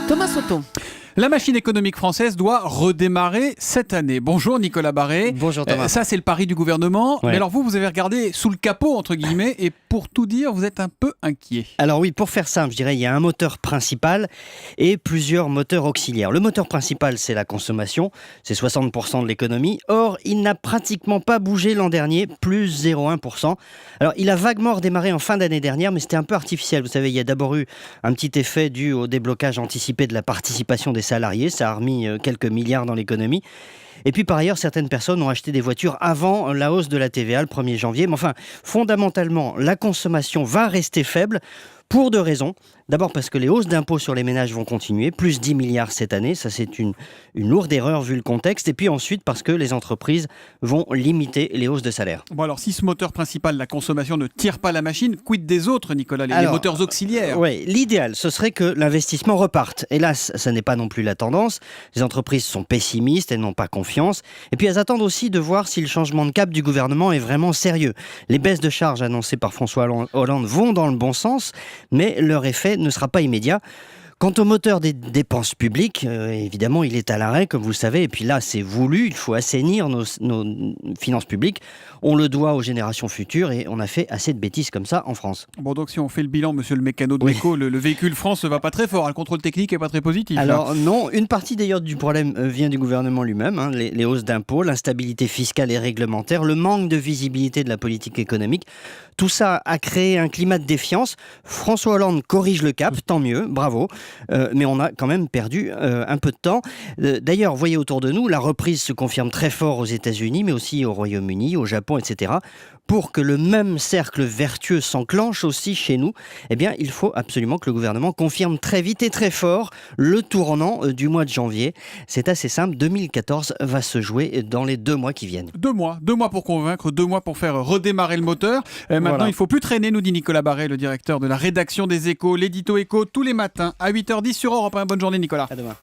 Thomas Soton. La machine économique française doit redémarrer cette année. Bonjour Nicolas Barré. Bonjour Thomas. Ça c'est le pari du gouvernement. Ouais. Mais alors vous avez regardé sous le capot entre guillemets et pour tout dire vous êtes un peu inquiet. Alors oui, pour faire simple, je dirais il y a un moteur principal et plusieurs moteurs auxiliaires. Le moteur principal, c'est la consommation, c'est 60% de l'économie. Or, il n'a pratiquement pas bougé l'an dernier, plus 0,1%. Alors, il a vaguement redémarré en fin d'année dernière, mais c'était un peu artificiel. Vous savez, il y a d'abord eu un petit effet dû au déblocage anticipé de la participation des salariés. Ça a remis quelques milliards dans l'économie. Et puis par ailleurs, certaines personnes ont acheté des voitures avant la hausse de la TVA le 1er janvier. Mais enfin, fondamentalement, la consommation va rester faible pour deux raisons. D'abord parce que les hausses d'impôts sur les ménages vont continuer, plus 10 milliards cette année. Ça, c'est une lourde erreur vu le contexte. Et puis ensuite parce que les entreprises vont limiter les hausses de salaire. Bon alors si ce moteur principal, la consommation, ne tire pas la machine, quid des autres Nicolas, les moteurs auxiliaires? Oui, l'idéal, ce serait que l'investissement reparte. Hélas, ça n'est pas non plus la tendance. Les entreprises sont pessimistes, elles n'ont pas confiance. Et puis elles attendent aussi de voir si le changement de cap du gouvernement est vraiment sérieux. Les baisses de charges annoncées par François Hollande vont dans le bon sens, mais leur effet ne sera pas immédiat. Quant au moteur des dépenses publiques, évidemment, il est à l'arrêt, comme vous le savez. Et puis là, c'est voulu, il faut assainir nos finances publiques. On le doit aux générations futures et on a fait assez de bêtises comme ça en France. Bon donc si on fait le bilan, monsieur le mécano de l'éco, le véhicule France ne va pas très fort. Le contrôle technique n'est pas très positif. Alors non, une partie d'ailleurs du problème vient du gouvernement lui-même. Les hausses d'impôts, l'instabilité fiscale et réglementaire, le manque de visibilité de la politique économique. Tout ça a créé un climat de défiance. François Hollande corrige le cap, tant mieux, bravo. Mais on a quand même perdu un peu de temps. D'ailleurs, voyez autour de nous, la reprise se confirme très fort aux États-Unis, mais aussi au Royaume-Uni, au Japon, etc. Pour que le même cercle vertueux s'enclenche aussi chez nous, eh bien, il faut absolument que le gouvernement confirme très vite et très fort le tournant du mois de janvier. C'est assez simple, 2014 va se jouer dans les 2 mois qui viennent. 2 mois pour convaincre, 2 mois pour faire redémarrer le moteur. Maintenant, il ne faut plus traîner, nous dit Nicolas Barré, le directeur de la rédaction des Échos, l'édito Écho, tous les matins à 8h10 sur Europe 1. Bonne journée Nicolas. À demain.